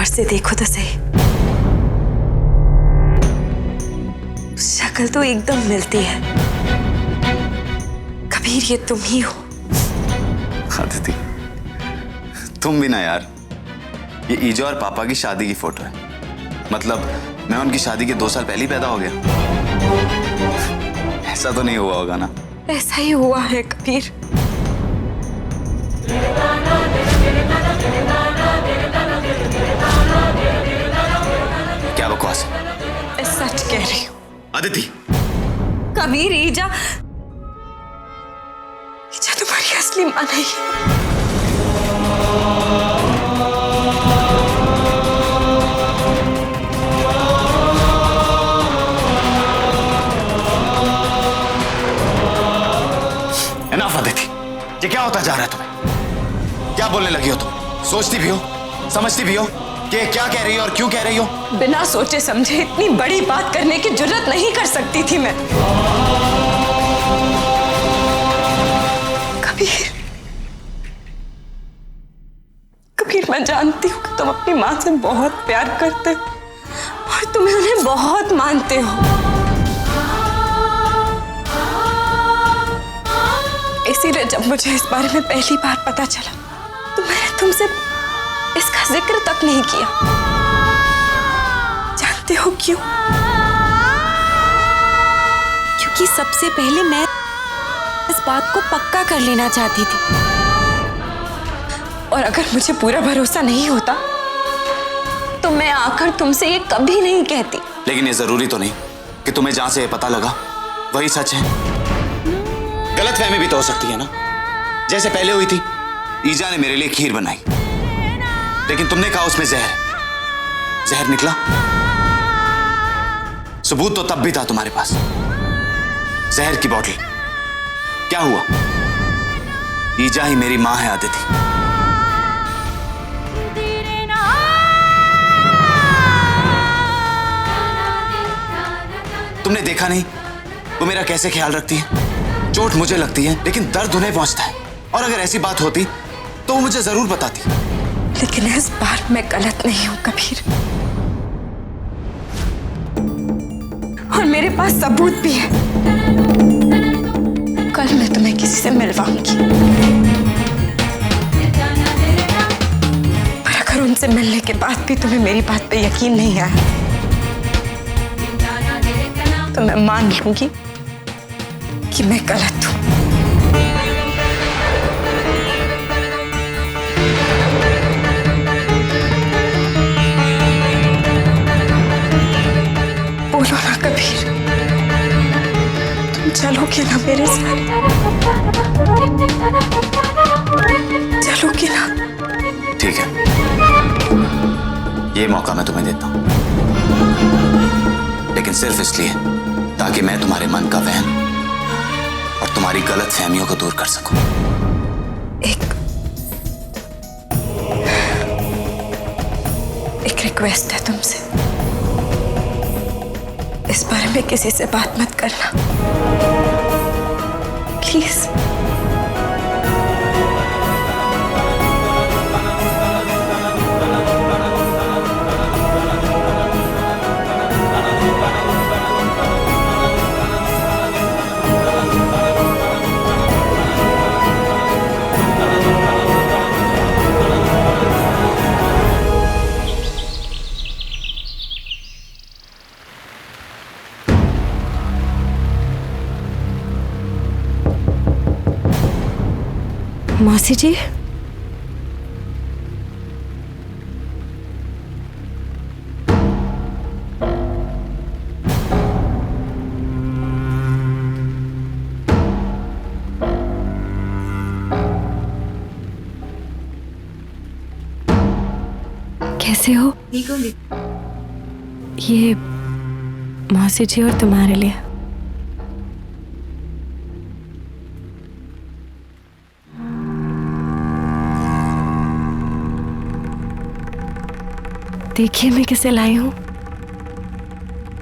से देखो तो सही, शक्ल तो एकदम मिलती है। कबीर, ये तुम ही हो। अदिति, तुम भी ना यार। ये ईजा और पापा की शादी की फोटो है। मतलब मैं उनकी शादी के 2 साल पहले ही पैदा हो गया। ऐसा तो नहीं हुआ होगा ना? ऐसा ही हुआ है कबीर। क्या बकवास है? सच कह रही हूँ अदिति। कबीर, ईजा तुम्हारी असली मां नहीं है। एनफ अदिति, ये क्या होता जा रहा है तुम्हें? क्या बोलने लगी हो तुम? सोचती भी हो, समझती भी हो कि क्या कह रही हो और क्यों कह रही हो? बिना सोचे समझे इतनी बड़ी बात करने की जुर्रत नहीं कर सकती थी मैं। कबीर, कबीर, मैं जानती हूँ कि तुम अपनी माँ से बहुत प्यार करते हो और तुम्हें उन्हें बहुत मानते हो। इसीलिए जब मुझे इस बारे में पहली बार पता चला तो मैंने तुमसे इसका जिक्र तक नहीं किया। जानते हो क्यों? क्योंकि सबसे पहले मैं इस बात को पक्का कर लेना चाहती थी, और अगर मुझे पूरा भरोसा नहीं होता तो मैं आकर तुमसे ये कभी नहीं कहती। लेकिन ये जरूरी तो नहीं कि तुम्हें जहां से ये पता लगा वही सच है। गलतफहमी भी तो हो सकती है ना, जैसे पहले हुई थी। ईजा ने मेरे लिए खीर बनाई, लेकिन तुमने कहा उसमें जहर है। जहर निकला। सबूत तो तब भी था तुम्हारे पास। जहर की बोतल। क्या हुआ? ईजा ही मेरी मां है अदिति। तुमने देखा नहीं वो मेरा कैसे ख्याल रखती है? चोट मुझे लगती है लेकिन दर्द उन्हें पहुंचता है, और अगर ऐसी बात होती तो वो मुझे जरूर बताती। लेकिन इस बार मैं गलत नहीं हूं कबीर, और मेरे पास सबूत भी है। कल मैं तुम्हें किसी से मिलवाऊंगी, पर अगर उनसे मिलने के बाद भी तुम्हें मेरी बात पे यकीन नहीं आया तो मैं मान लूंगी कि मैं गलत हूं। बोलो ना कबीर, तुम चलोगे ना मेरे साथ? चलोगे ना? ठीक है, ये मौका मैं तुम्हें देता हूं, लेकिन सिर्फ इसलिए ताकि मैं तुम्हारे मन का वहम और तुम्हारी गलत फहमियों को दूर कर सकूं। एक रिक्वेस्ट है तुमसे। इस बारे में किसी से बात मत करना, प्लीज। मौसी जी, कैसे हो? ठीक होंगे। ये मौसी जी और तुम्हारे लिए। देखिए मैं किसे लाई हूं।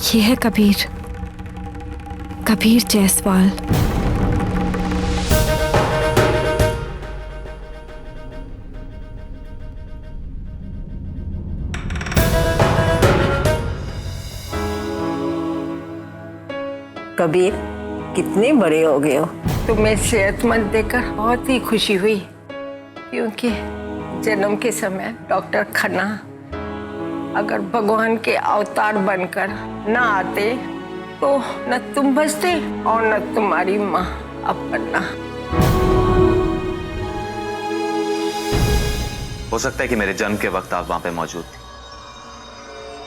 ये है कबीर, कबीर जायसवाल। कबीर, कितने बड़े हो गए हो। तुम्हें सेहतमंद देखकर बहुत ही खुशी हुई, क्योंकि जन्म के समय डॉक्टर खन्ना अगर भगवान के अवतार बनकर न आते तो न तुम बचते और न तुम्हारी माँ अपना। हो सकता है कि मेरे जन्म के वक्त आप वहां पे मौजूद थे,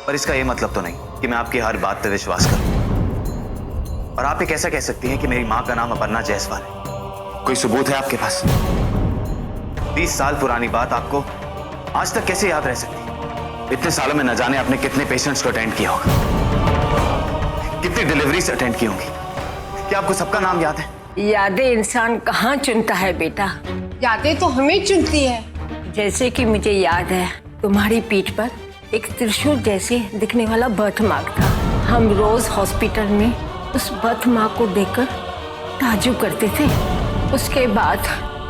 पर इसका यह मतलब तो नहीं कि मैं आपकी हर बात पे विश्वास करूं। और आप ये कैसे कह सकती हैं कि मेरी मां का नाम अपर्णा जायसवाल है? कोई सबूत है आपके पास? 20 साल पुरानी बात आपको आज तक कैसे याद रह सकती है? इतने सालों में न जाने आपने कितने पेशेंट्स को अटेंड किया होगा, कितनी डिलीवरीज अटेंड की होंगी। क्या आपको सबका नाम याद है? यादें इंसान कहाँ चुनता है बेटा, यादें तो हमें चुनती है। जैसे कि मुझे याद है, तुम्हारी पीठ पर एक त्रिशूल जैसे दिखने वाला बर्थ मार्क था। हम रोज हॉस्पिटल में उस बर्थ मार्क को देखकर ताज्जुब करते थे। उसके बाद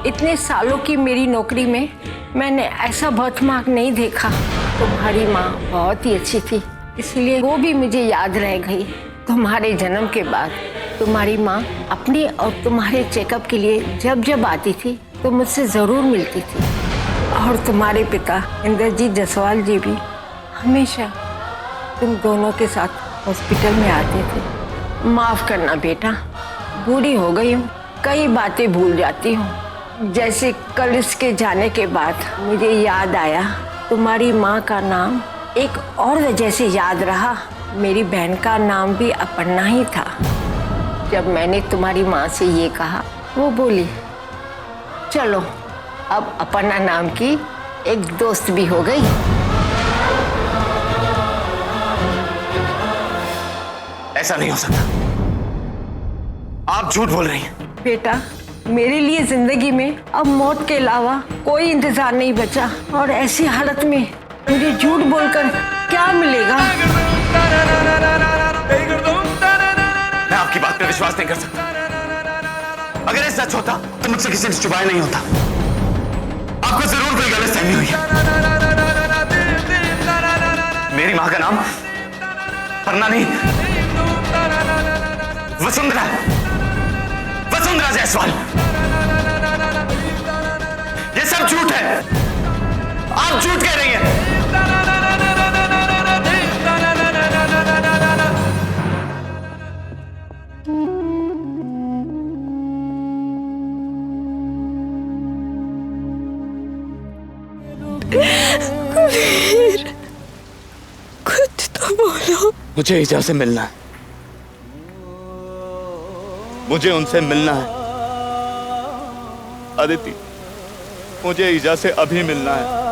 इतने सालों की मेरी नौकरी में मैंने ऐसा बर्थ मार्क नहीं देखा। तुम्हारी माँ बहुत ही अच्छी थी, इसलिए वो भी मुझे याद रह गई। तुम्हारे जन्म के बाद तुम्हारी माँ अपने और तुम्हारे चेकअप के लिए जब जब आती थी तो मुझसे ज़रूर मिलती थी। और तुम्हारे पिता इंद्रजीत जायसवाल जी भी हमेशा तुम दोनों के साथ हॉस्पिटल में आते थे। माफ़ करना बेटा, बूढ़ी हो गई हूँ, कई बातें भूल जाती हूँ। जैसे कल इसके जाने के बाद मुझे याद आया, तुम्हारी माँ का नाम एक और वजह से याद रहा। मेरी बहन का नाम भी अपर्णा ही था। जब मैंने तुम्हारी माँ से ये कहा, वो बोली चलो अब अपर्णा नाम की एक दोस्त भी हो गई। ऐसा नहीं हो सकता, आप झूठ बोल रही हैं। बेटा, मेरे लिए जिंदगी में अब मौत के अलावा कोई इंतजार नहीं बचा, और ऐसी हालत में मुझे झूठ बोलकर क्या मिलेगा? मैं आपकी बात पे विश्वास नहीं कर सकता। अगर ऐसा सच होता तो मुझसे किसी ने छुपाया नहीं होता। आपको जरूर कोई गलतफहमी हुई है। मेरी मां का नाम अपर्णा नहीं, वसुंधरा, वसुंधरा जायसवाल। ये सब झूठ है, आप झूठ कह रही हैं। कबीर, कुछ तो बोलो। मुझे ईजा से मिलना है, मुझे उनसे मिलना है। अदिति, मुझे ईजा से अभी मिलना है।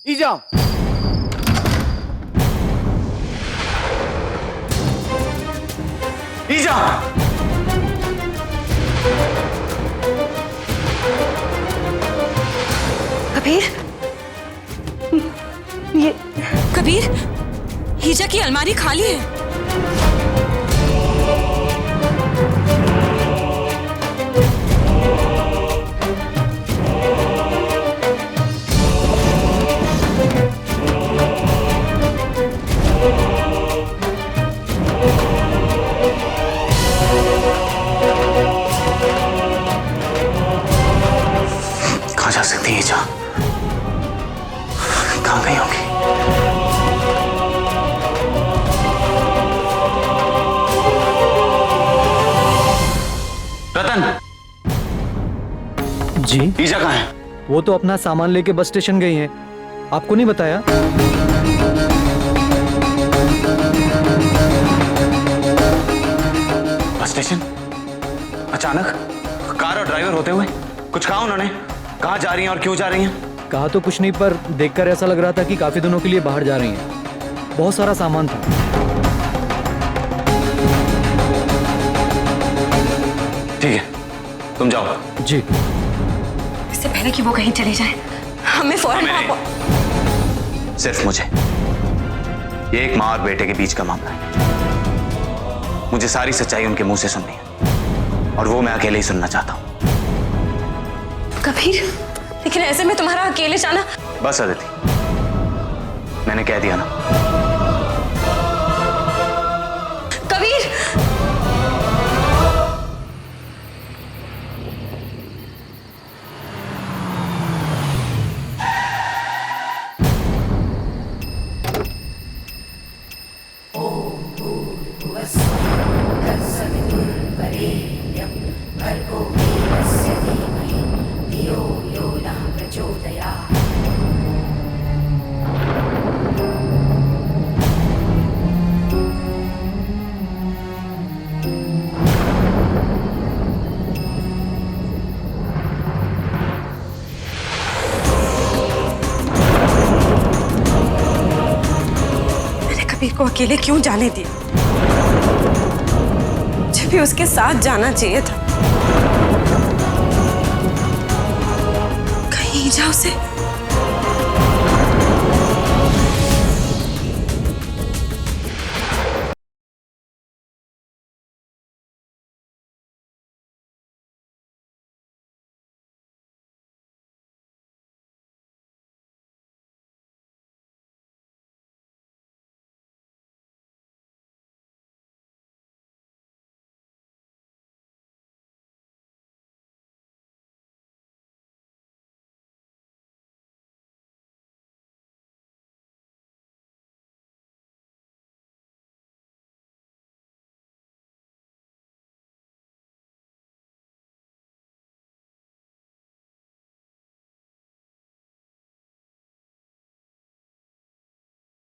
ईजा, ईजा, कबीर, ये कबीर, हीजा की अलमारी खाली है। कहाँ जा सकती है ईजा? कहाँ गई होगी? रतन जी, ईजा कहाँ है? वो तो अपना सामान लेके बस स्टेशन गई हैं। आपको नहीं बताया? Bus station? अचानक? कार और ड्राइवर होते हुए? कुछ कहा उन्होंने? कहाँ जा रही हैं और क्यों जा रही हैं? कहा तो कुछ नहीं, पर देखकर ऐसा लग रहा था कि काफी दिनों के लिए बाहर जा रही हैं। बहुत सारा सामान था। ठीक है, तुम जाओ। जी। इससे पहले कि वो कहीं चले जाए, हमें फौरन सिर्फ मुझे, ये एक माँ और बेटे के बीच का मामला है। मुझे सारी सच्चाई उनके मुंह से सुननी है, और वो मैं अकेले ही सुनना चाहता हूँ। कबीर, लेकिन ऐसे में तुम्हारा अकेले जाना। बस अदिति, मैंने कह दिया ना। कबीर, कबीर को अकेले क्यों जाने दिया? मुझे भी उसके साथ जाना चाहिए था।